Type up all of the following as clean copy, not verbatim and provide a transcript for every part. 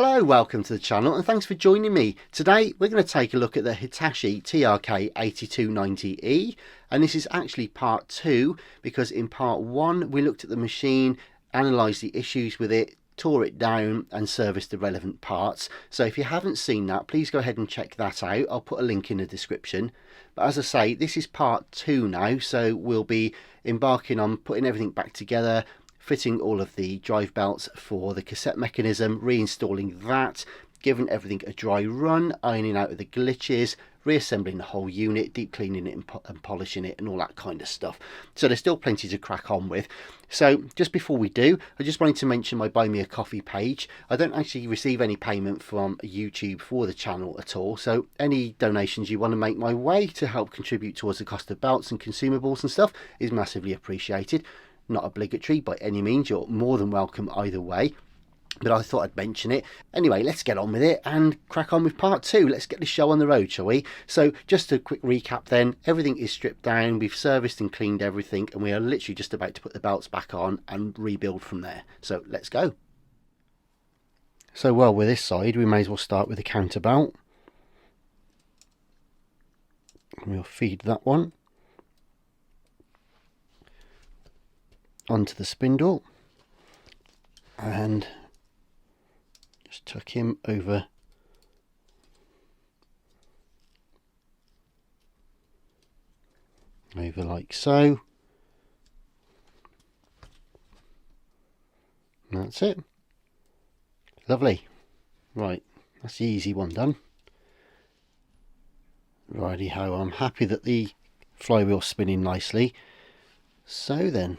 Hello, welcome to the channel and thanks for joining me. Today we're going to take a look at the Hitachi TRK-8290E, and this is actually part 2 because in part 1 we looked at the machine, analysed the issues with it, tore it down and serviced the relevant parts. So if you haven't seen that, please go ahead and check that out. I'll put a link in the description. But as I say, this is part 2 now, so we'll be embarking on putting everything back together, fitting all of the drive belts for the cassette mechanism, reinstalling that, giving everything a dry run, ironing out the glitches, reassembling the whole unit, deep cleaning it and polishing it and all that kind of stuff. So there's still plenty to crack on with. So just before we do, I just wanted to mention my Buy Me a Coffee page. I don't actually receive any payment from YouTube for the channel at all, so any donations you want to make my way to help contribute towards the cost of belts and consumables and stuff is massively appreciated. Not obligatory by any means, you're more than welcome either way, but I thought I'd mention it. Anyway, let's get on with it and crack on with part 2. Let's get the show on the road, shall we? So just a quick recap then, everything is stripped down, we've serviced and cleaned everything, and we are literally just about to put the belts back on and rebuild from there. So let's go. So well, with this side we may as well start with the counter belt. We'll feed that one onto the spindle and just tuck him over like so. That's it. Lovely. Right, that's the easy one done. Righty ho, I'm happy that the flywheel's spinning nicely. So then,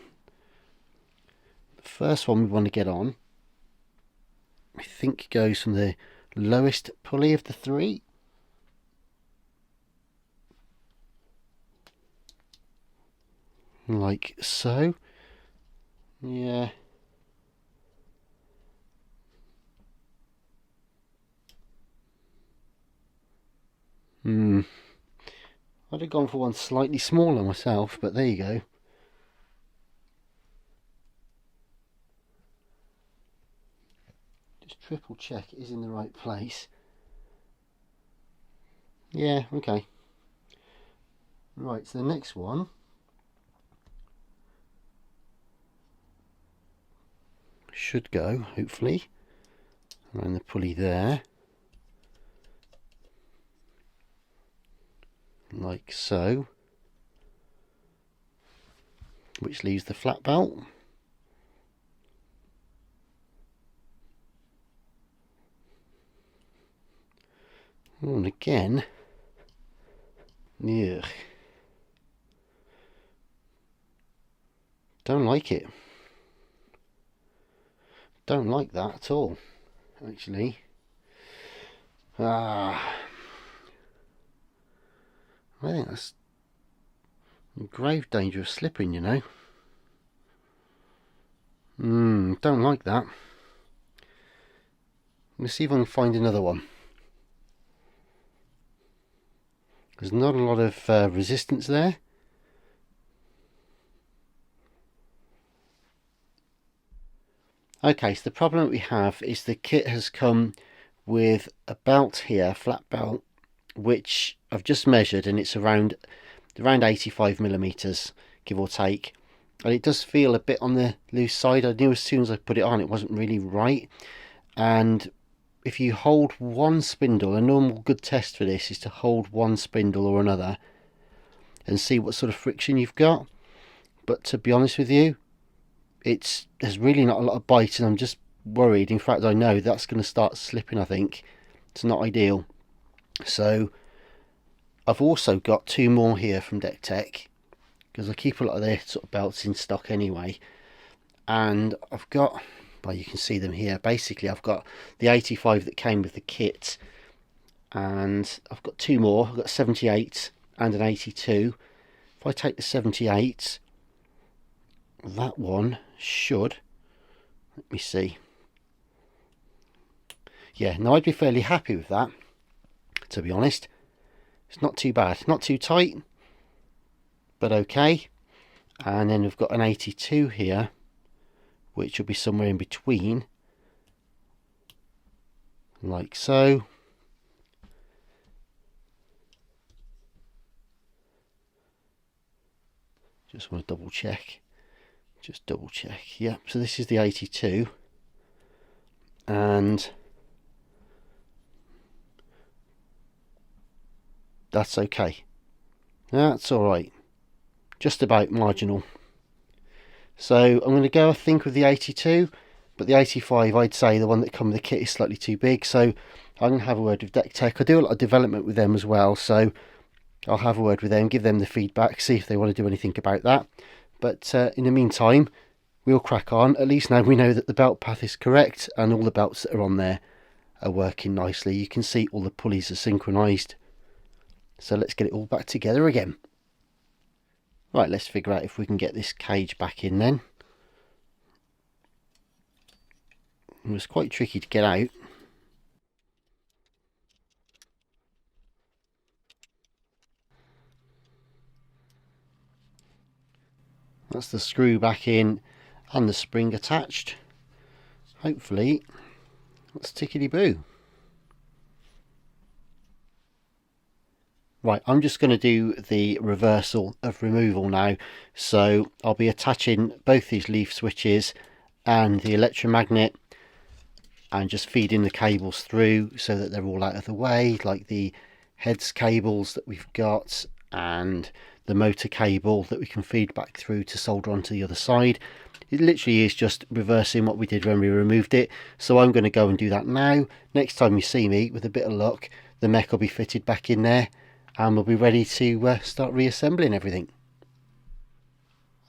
first one we want to get on, I think, goes from the lowest pulley of the 3. Like so. Yeah. I'd have gone for one slightly smaller myself, but there you go. Triple check it is in the right place. Yeah, okay. Right, so the next one should go, hopefully, around the pulley there. Like so. Which leaves the flat belt. And again, ugh, don't like it. Don't like that at all, actually. I think that's in grave danger of slipping, you know. Don't like that. Let's see if I can find another one. There's not a lot of resistance there. Okay, so the problem that we have is the kit has come with a belt here, flat belt, which I've just measured, and it's around 85 millimeters, give or take. And it does feel a bit on the loose side. I knew as soon as I put it on it wasn't really right. And if you hold one spindle, a normal good test for this is to hold one spindle or another and see what sort of friction you've got. But to be honest with you, there's really not a lot of bite, and I'm just worried. In fact, I know that's going to start slipping. I think it's not ideal. So I've also got 2 more here from Deck Tech, because I keep a lot of their sort of belts in stock anyway. And I've got, well, you can see them here. Basically, I've got the 85 that came with the kit, and I've got 2 more. I've got 78 and an 82. If I take the 78, that one should, let me see. Yeah, now I'd be fairly happy with that, to be honest. It's not too bad, not too tight, but okay. And then we've got an 82 here, which will be somewhere in between. like so. Just want to double check. Just double check. Yep, so this is the 82. And that's okay. That's alright. Just about marginal. So I'm going to go, I think, with the 82. But the 85, I'd say the one that come with the kit is slightly too big. So I'm going to have a word with Deck Tech. I do a lot of development with them as well. So I'll have a word with them, give them the feedback, see if they want to do anything about that. But in the meantime, we'll crack on. At least now we know that the belt path is correct and all the belts that are on there are working nicely. You can see all the pulleys are synchronized. So let's get it all back together again. Right, let's figure out if we can get this cage back in then. It was quite tricky to get out. That's the screw back in and the spring attached. Hopefully that's tickety-boo. Right, I'm just going to do the reversal of removal now. So I'll be attaching both these leaf switches and the electromagnet and just feeding the cables through so that they're all out of the way, like the heads cables that we've got and the motor cable that we can feed back through to solder onto the other side. It literally is just reversing what we did when we removed it. So I'm going to go and do that now. Next time you see me, with a bit of luck, the mech will be fitted back in there and we'll be ready to start reassembling everything.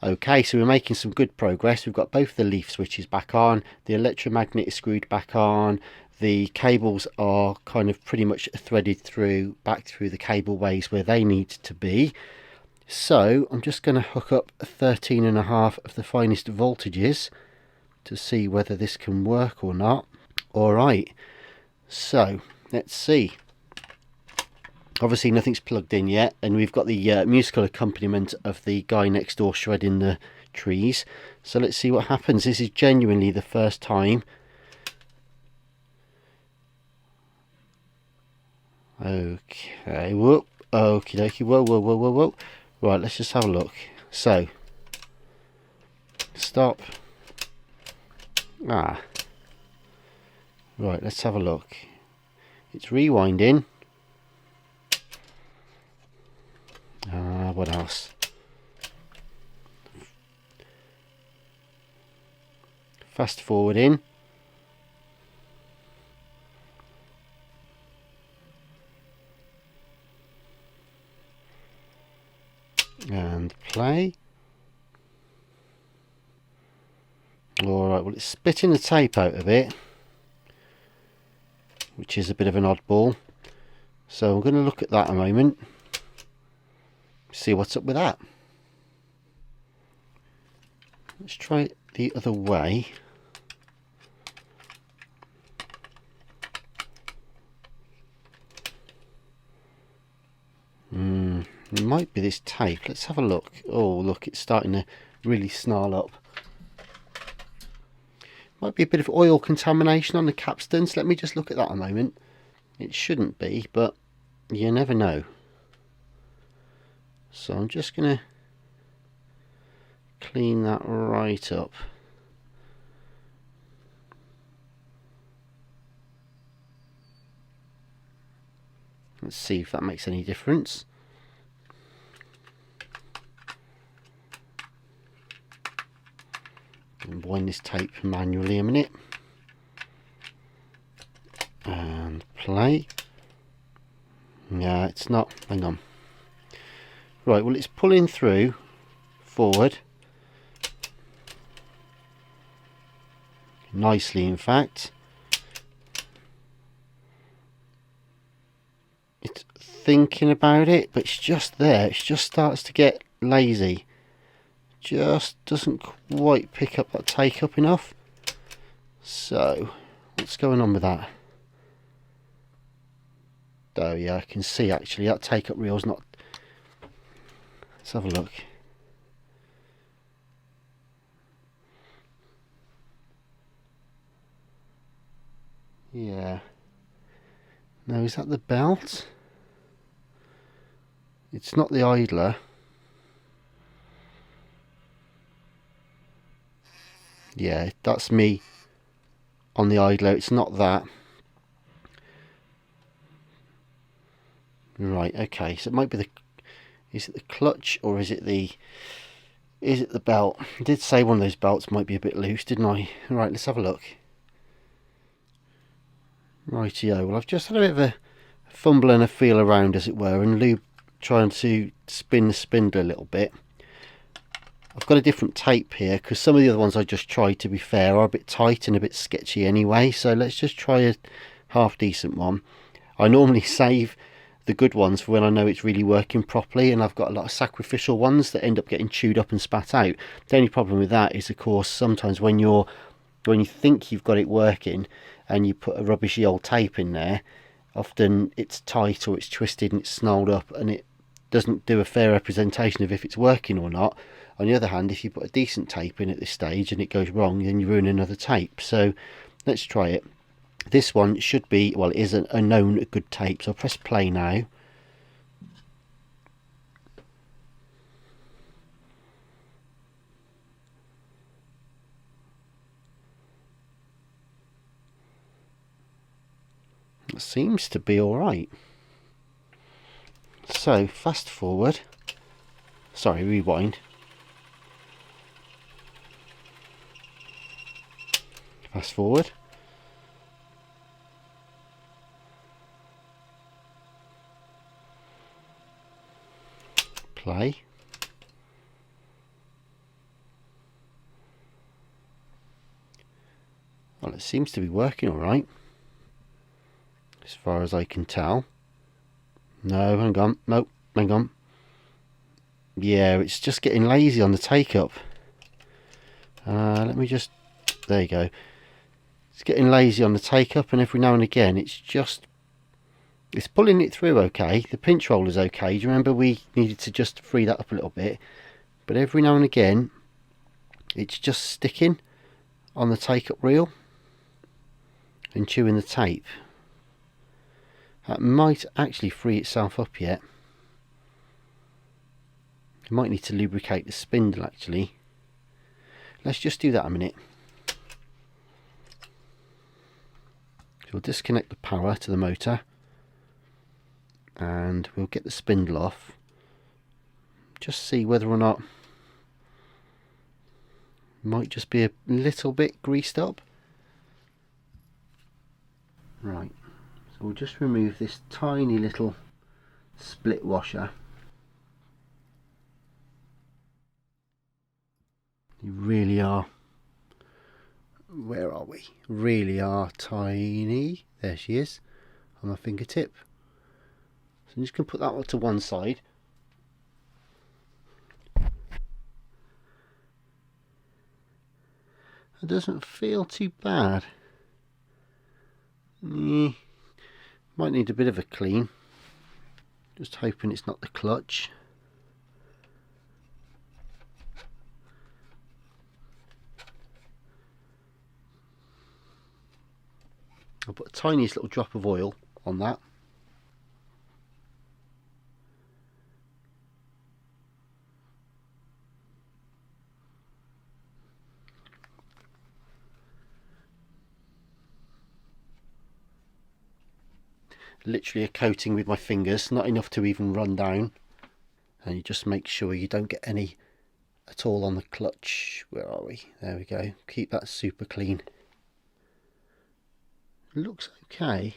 Okay, so we're making some good progress. We've got both the leaf switches back on, the electromagnet is screwed back on, the cables are kind of pretty much threaded through, back through the cable ways where they need to be. So I'm just going to hook up 13.5 of the finest voltages to see whether this can work or not. Alright, so let's see. Obviously nothing's plugged in yet, and we've got the musical accompaniment of the guy next door shredding the trees. So let's see what happens. This is genuinely the first time. Okay, whoop, okie dokie, whoa. Right, let's just have a look. So, stop. Right, let's have a look. It's rewinding. What else? Fast forwarding. And play. Alright, well, it's spitting the tape out of it, which is a bit of an oddball. So I'm going to look at that a moment. See what's up with that. Let's try it the other way. It might be this tape. Let's have a look. Oh, look, it's starting to really snarl up. Might be a bit of oil contamination on the capstans. Let me just look at that a moment. It shouldn't be, but you never know. So I'm just going to clean that right up. Let's see if that makes any difference. Wind this tape manually a minute. And play. Yeah, it's not. Hang on. Right, well, it's pulling through forward nicely, in fact. It's thinking about it, but it's just there. It just starts to get lazy. Just doesn't quite pick up that take up enough. So what's going on with that? Oh yeah, I can see actually that take up reel's not. Let's have a look. Yeah, Now, is that the belt? It's not the idler. Yeah, that's me on the idler. It's not that. Right, okay. So it might be the... Is it the clutch or is it the belt? I did say one of those belts might be a bit loose, didn't I? Right, let's have a look. Rightio. Well, I've just had a bit of a fumble and a feel around, as it were, and lube trying to spin the spindle a little bit. I've got a different tape here because some of the other ones I just tried, to be fair, are a bit tight and a bit sketchy anyway. So let's just try a half decent one. I normally save the good ones for when I know it's really working properly, and I've got a lot of sacrificial ones that end up getting chewed up and spat out. The only problem with that is, of course, sometimes when you think you've got it working and you put a rubbishy old tape in there, often it's tight or it's twisted and it's snarled up, and it doesn't do a fair representation of if it's working or not. On the other hand, if you put a decent tape in at this stage and it goes wrong, then you ruin another tape. So let's try it. This one should be, well, it is a known good tape. So I'll press play now. It seems to be all right. So fast forward. Sorry, rewind. Fast forward. Play. Well, it seems to be working all right, as far as I can tell. No, hang on. Nope, hang on. Yeah, it's just getting lazy on the take-up. Let me just... There you go. It's getting lazy on the take-up, and every now and again it's pulling it through okay. The pinch roller's okay. Do you remember we needed to just free that up a little bit? But every now and again it's just sticking on the take-up reel and chewing the tape. That might actually free itself up yet. I might need to lubricate the spindle actually. Let's just do that a minute. So we'll disconnect the power to the motor and we'll get the spindle off. Just see whether or not it might just be a little bit greased up. Right, so we'll just remove this tiny little split washer. You really are, where are we? Really are tiny. There she is on my fingertip. So I'm just going to put that one to one side. It doesn't feel too bad. Might need a bit of a clean. Just hoping it's not the clutch. I'll put a tiniest little drop of oil on that. Literally a coating with my fingers, not enough to even run down. And you just make sure you don't get any at all on the clutch. Where are we? There we go. Keep that super clean. Looks okay.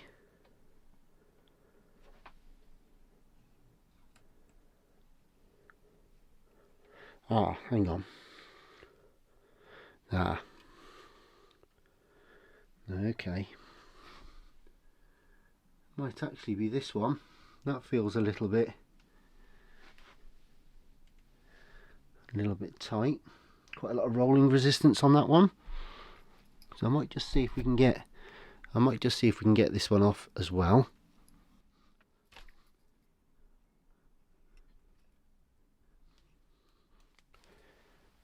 Hang on. Okay. Might actually be this one. That feels a little bit tight. Quite a lot of rolling resistance on that one. So I might just see if we can get this one off as well.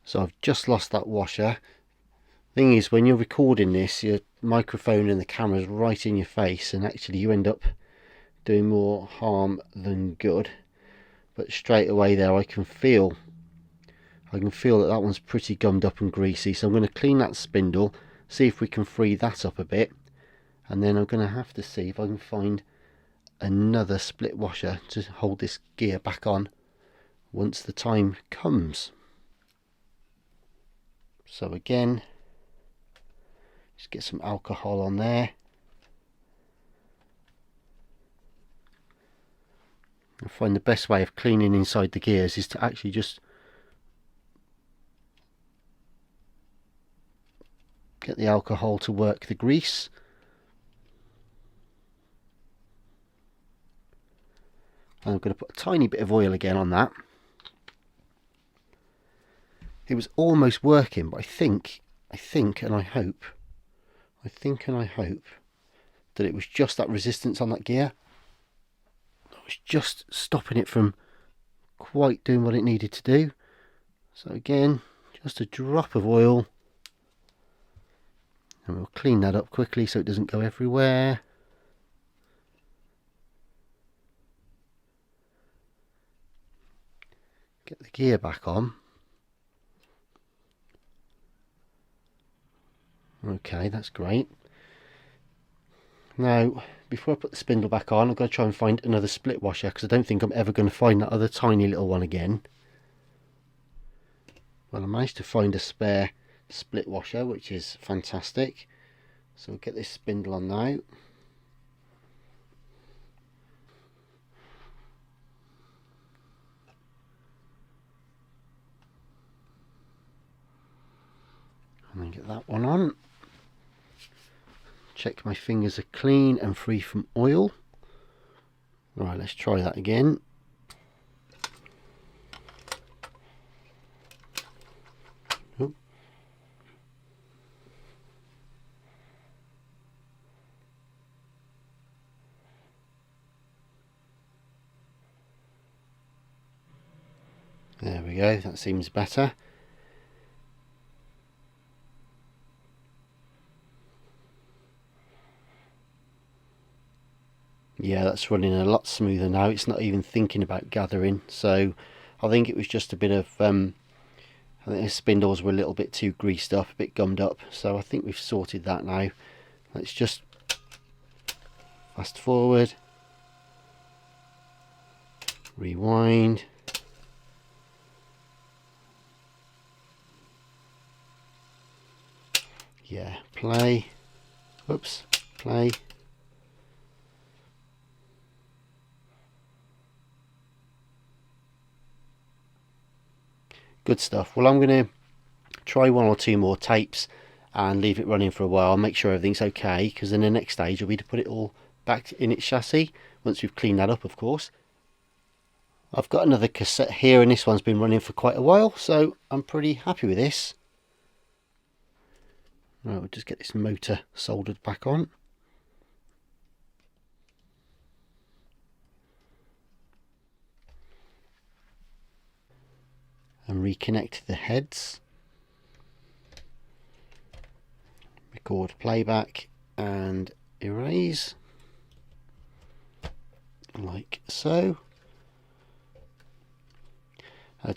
So I've just lost that washer. Thing is, when you're recording this, your microphone and the camera's right in your face, and actually you end up doing more harm than good. But straight away there I can feel that that one's pretty gummed up and greasy, so I'm going to clean that spindle, see if we can free that up a bit, and then I'm going to have to see if I can find another split washer to hold this gear back on once the time comes. So again, just get some alcohol on there. I find the best way of cleaning inside the gears is to actually just get the alcohol to work the grease. And I'm going to put a tiny bit of oil again on that. It was almost working, but I think and I hope that it was just that resistance on that gear that was just stopping it from quite doing what it needed to do. So again, just a drop of oil, and we'll clean that up quickly so it doesn't go everywhere. Get the gear back on. Okay, that's great. Now, before I put the spindle back on, I've got to try and find another split washer, because I don't think I'm ever going to find that other tiny little one again. Well, I managed to find a spare split washer, which is fantastic. So we'll get this spindle on now. And then get that one on. Check my fingers are clean and free from oil. Right, let's try that again. Oh. There we go, that seems better. Yeah, that's running a lot smoother now. It's not even thinking about gathering. So I think it was just a bit of I think the spindles were a little bit too greased up, a bit gummed up. So I think we've sorted that now. Let's just fast forward, rewind. Yeah, play. Oops, play. Good stuff. Well, I'm going to try one or two more tapes and leave it running for a while, make sure everything's okay, because then the next stage will be to put it all back in its chassis, once we've cleaned that up, of course. I've got another cassette here, and this one's been running for quite a while, so I'm pretty happy with this. Right, we'll just get this motor soldered back on. And reconnect the heads. Record playback and erase. Like so.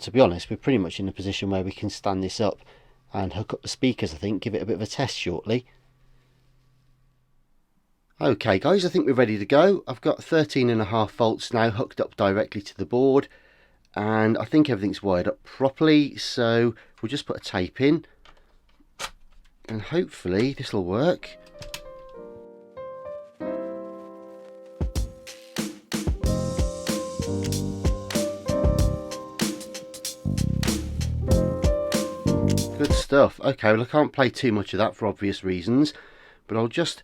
To be honest, we're pretty much in a position where we can stand this up and hook up the speakers, I think, give it a bit of a test shortly. Okay guys, I think we're ready to go. I've got 13.5 volts now hooked up directly to the board, and I think everything's wired up properly, so we'll just put a tape in and hopefully this will work. Good stuff. Okay, well I can't play too much of that for obvious reasons, but I'll just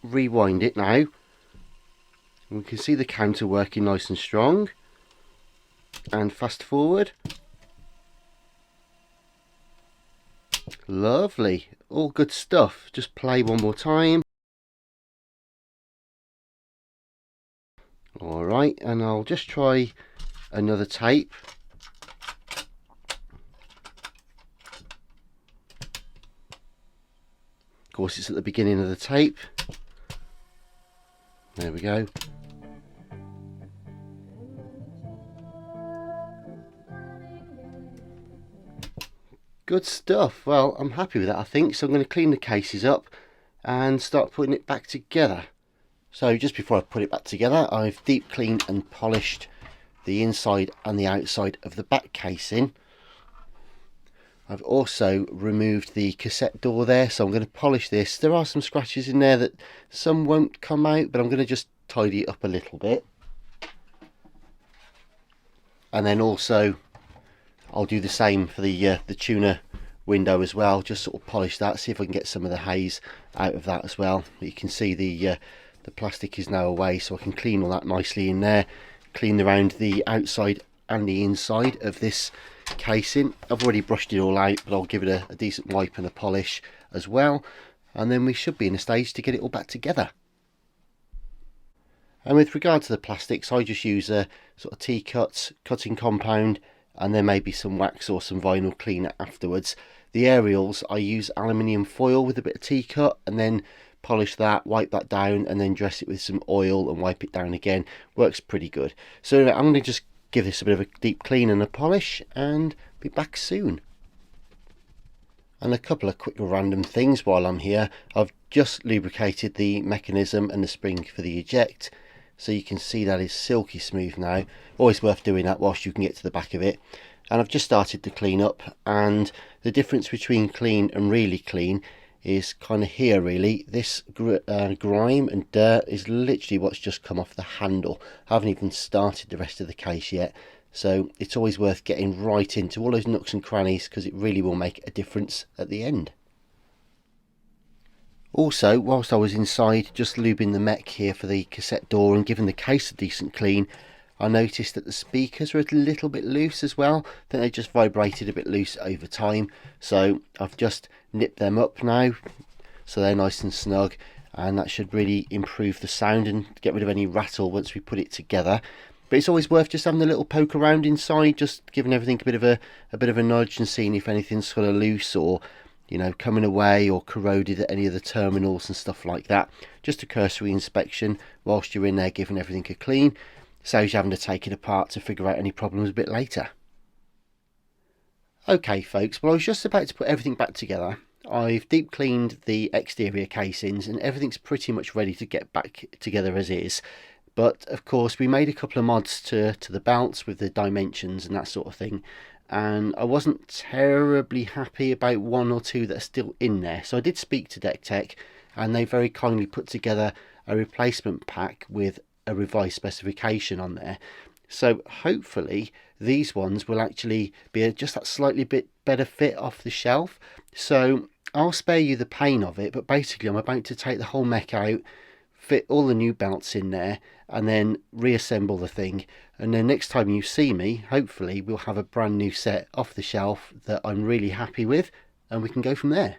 rewind it now. We can see the counter working nice and strong. And fast forward. Lovely. All good stuff. Just play one more time. Alright, and I'll just try another tape. Of course, it's at the beginning of the tape. There we go. Good stuff. Well, I'm happy with that, I think. So I'm going to clean the cases up and start putting it back together. So just before I put it back together, I've deep cleaned and polished the inside and the outside of the back casing. I've also removed the cassette door there, so I'm going to polish this. There are some scratches in there that some won't come out, but I'm going to just tidy it up a little bit. And then also I'll do the same for the tuner window as well, just sort of polish that, see if I can get some of the haze out of that as well. But you can see the plastic is now away, so I can clean all that nicely in there, clean around the outside and the inside of this casing. I've already brushed it all out, but I'll give it a decent wipe and a polish as well, and then we should be in a stage to get it all back together. And with regard to the plastics, I just use a sort of T-cut cutting compound and then maybe some wax or some vinyl cleaner afterwards. The aerials, I use aluminium foil with a bit of T-cut and then polish that, wipe that down, and then dress it with some oil and wipe it down again. Works pretty good. So I'm going to just give this a bit of a deep clean and a polish and be back soon. And a couple of quick random things while I'm here. I've just lubricated the mechanism and the spring for the eject, so you can see that is silky smooth now. Always worth doing that whilst you can get to the back of it. And I've just started to clean up, and the difference between clean and really clean is kind of here really. This grime and dirt is literally what's just come off the handle. I haven't even started the rest of the case yet, so it's always worth getting right into all those nooks and crannies, because it really will make a difference at the end. Also, whilst I was inside just lubing the mech here for the cassette door and giving the case a decent clean, I noticed that the speakers were a little bit loose as well. I think they just vibrated a bit loose over time, so I've just nipped them up now so they're nice and snug, and that should really improve the sound and get rid of any rattle once we put it together. But it's always worth just having a little poke around inside, just giving everything a bit of a nudge and seeing if anything's sort of loose or, you know, coming away or corroded at any of the terminals and stuff like that. Just a cursory inspection whilst you're in there giving everything a clean. Saves you having to take it apart to figure out any problems a bit later. Okay folks, well I was just about to put everything back together. I've deep cleaned the exterior casings and everything's pretty much ready to get back together as is. But of course we made a couple of mods to the belts with the dimensions and that sort of thing, and I wasn't terribly happy about one or two that are still in there. So I did speak to Deck Tech and they very kindly put together a replacement pack with a revised specification on there. So hopefully these ones will actually be just that slightly bit better fit off the shelf. So I'll spare you the pain of it, but basically I'm about to take the whole mech out, fit all the new belts in there, and then reassemble the thing. And then next time you see me, hopefully we'll have a brand new set off the shelf that I'm really happy with, and we can go from there.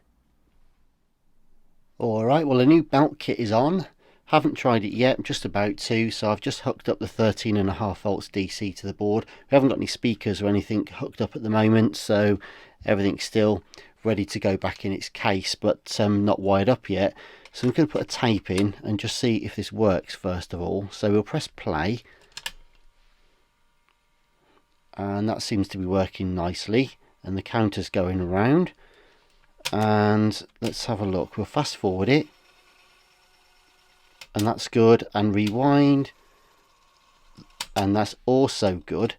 Alright, well the new belt kit is on. Haven't tried it yet, I'm just about to, so I've just hooked up the 13.5 volts DC to the board. We haven't got any speakers or anything hooked up at the moment, so everything's still ready to go back in its case, but not wired up yet. So I'm going to put a tape in and just see if this works first of all. So we'll press play, and that seems to be working nicely, and the counter's going around. And let's have a look, we'll fast forward it, and that's good, and rewind, and that's also good.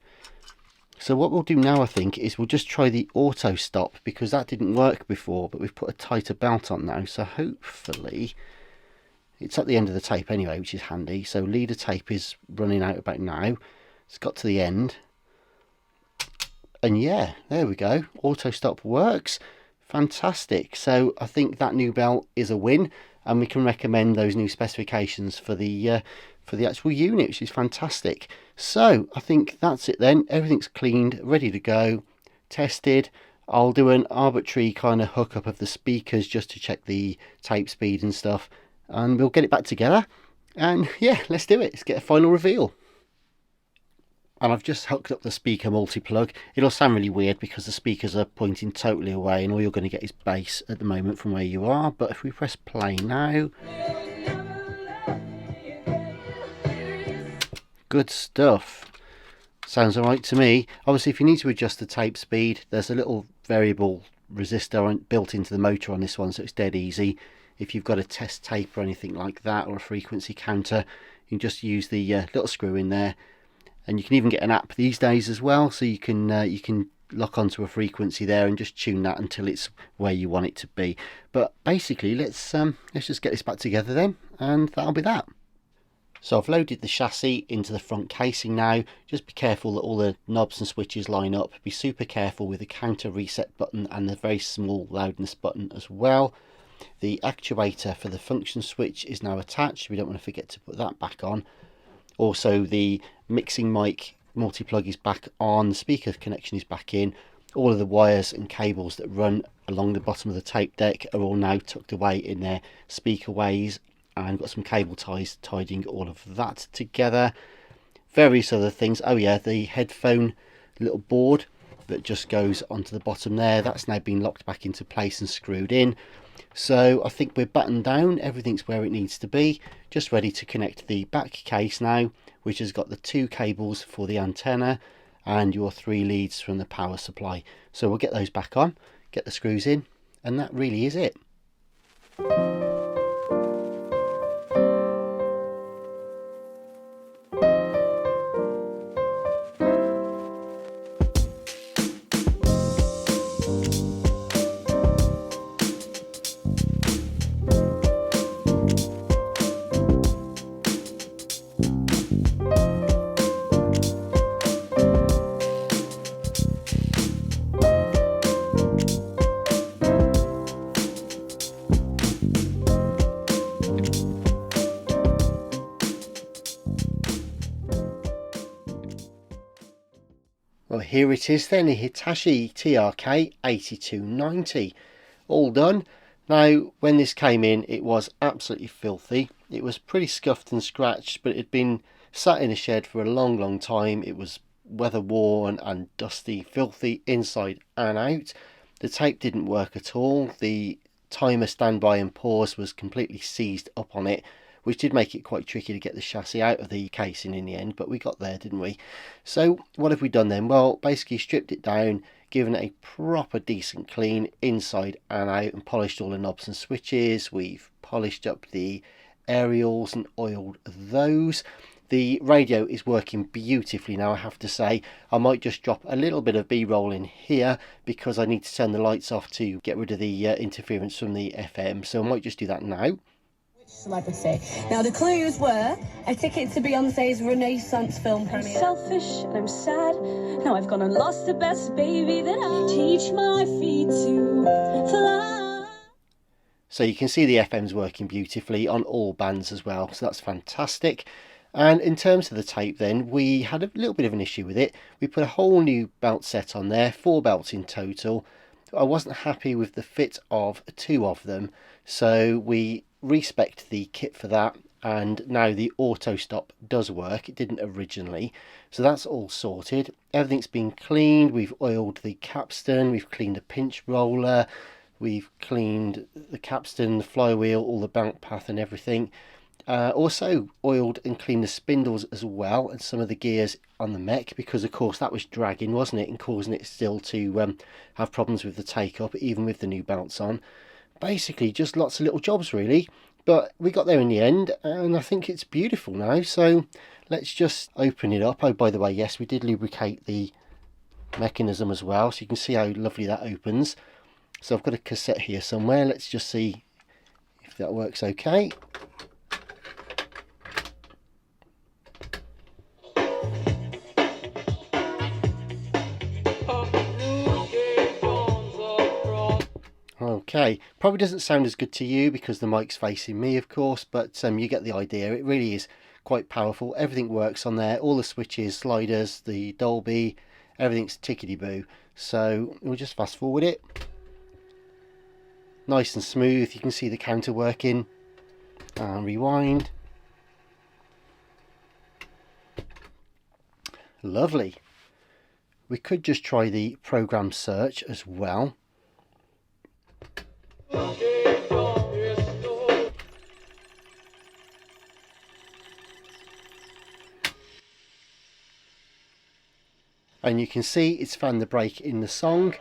So what we'll do now, I think, is we'll just try the auto stop, because that didn't work before, but we've put a tighter belt on now, so hopefully it's at the end of the tape anyway, which is handy. So leader tape is running out about now. It's got to the end, and yeah, there we go, auto stop works. Fantastic. So I think that new belt is a win, and we can recommend those new specifications for the actual unit, which is fantastic. So I think that's it then. Everything's cleaned, ready to go, tested. I'll do an arbitrary kind of hookup of the speakers just to check the tape speed and stuff, and we'll get it back together. And yeah, let's do it. Let's get a final reveal. And I've just hooked up the speaker multi-plug. It'll sound really weird because the speakers are pointing totally away and all you're going to get is bass at the moment from where you are. But if we press play now, good stuff. Sounds alright to me. Obviously if you need to adjust the tape speed, there's a little variable resistor built into the motor on this one, so it's dead easy. If you've got a test tape or anything like that, or a frequency counter, you can just use the little screw in there. And you can even get an app these days as well, so you can lock onto a frequency there and just tune that until it's where you want it to be. But basically, let's just get this back together then, and that'll be that. So I've loaded the chassis into the front casing now. Just be careful that all the knobs and switches line up. Be super careful with the counter reset button and the very small loudness button as well. The actuator for the function switch is now attached. We don't want to forget to put that back on. Also, the mixing mic multi-plug is back on. The speaker connection is back in. All of the wires and cables that run along the bottom of the tape deck are all now tucked away in their speaker ways. And got some cable ties tidying all of that together. Various other things. Oh yeah, the headphone little board that just goes onto the bottom there, that's now been locked back into place and screwed in. So I think we're buttoned down, everything's where it needs to be. Just ready to connect the back case now, which has got the 2 cables for the antenna and your 3 leads from the power supply. So we'll get those back on, get the screws in, and that really is it. Well, here it is then, a Hitachi TRK-8290, all done. Now, when this came in, it was absolutely filthy. It was pretty scuffed and scratched, but it had been sat in a shed for a long time. It was weather worn and dusty, filthy inside and out. The tape didn't work at all. The timer standby and pause was completely seized up on it, which did make it quite tricky to get the chassis out of the casing in the end, but we got there, didn't we? So what have we done then? Well, basically stripped it down, given it a proper decent clean inside and out, and polished all the knobs and switches. We've polished up the aerials and oiled those. The radio is working beautifully now, I have to say. I might just drop a little bit of B-roll in here because I need to turn the lights off to get rid of the interference from the FM, so I might just do that now. Celebrity. Now the clues were a ticket to Beyonce's Renaissance film premiere. I'm selfish and I'm sad. Now I've gone and lost the best baby that I teach my feet to fly. So you can see the FM's working beautifully on all bands as well, so that's fantastic. And in terms of the tape then, we had a little bit of an issue with it. We put a whole new belt set on there, 4 belts in total. I wasn't happy with the fit of 2 of them, so we respec'd the kit for that, and now the auto stop does work. It didn't originally, so that's all sorted. Everything's been cleaned. We've oiled the capstan, we've cleaned the pinch roller, we've cleaned the capstan, the flywheel, all the bounce path and everything. Also oiled and cleaned the spindles as well, and some of the gears on the mech, because of course that was dragging, wasn't it, and causing it still to have problems with the take up even with the new belts on. Basically just lots of little jobs really, but we got there in the end, and I think it's beautiful now. So let's just open it up. Oh, by the way, yes, we did lubricate the mechanism as well, so you can see how lovely that opens. So I've got a cassette here somewhere. Let's just see if that works okay. Okay, probably doesn't sound as good to you because the mic's facing me, of course, but you get the idea. It really is quite powerful. Everything works on there, all the switches, sliders, the Dolby, everything's tickety-boo. So we'll just fast forward it. Nice and smooth. You can see the counter working. And rewind. Lovely. We could just try the program search as well. And you can see it's found the break in the song,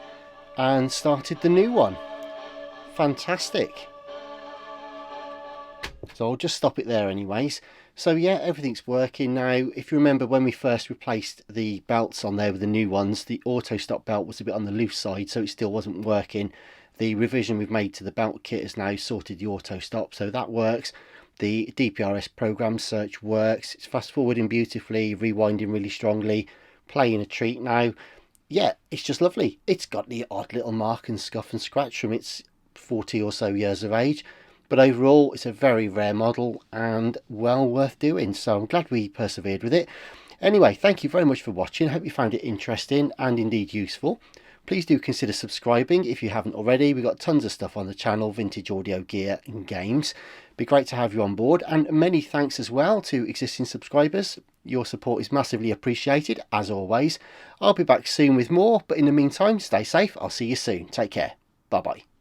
and started the new one. Fantastic. So I'll just stop it there anyways. So yeah, everything's working now. If you remember when we first replaced the belts on there with the new ones, the auto stop belt was a bit on the loose side, so it still wasn't working. The revision we've made to the belt kit has now sorted the auto stop, so that works. The DPRS program search works. It's fast forwarding beautifully, rewinding really strongly, playing a treat now. Yeah, it's just lovely. It's got the odd little mark and scuff and scratch from its 40 or so years of age, but overall it's a very rare model and well worth doing, so I'm glad we persevered with it. Anyway, thank you very much for watching. I hope you found it interesting and indeed useful. Please do consider subscribing if you haven't already. We've got tons of stuff on the channel, vintage audio gear and games. Be great to have you on board, and many thanks as well to existing subscribers. Your support is massively appreciated as always. I'll be back soon with more, but in the meantime, stay safe. I'll see you soon. Take care. Bye bye.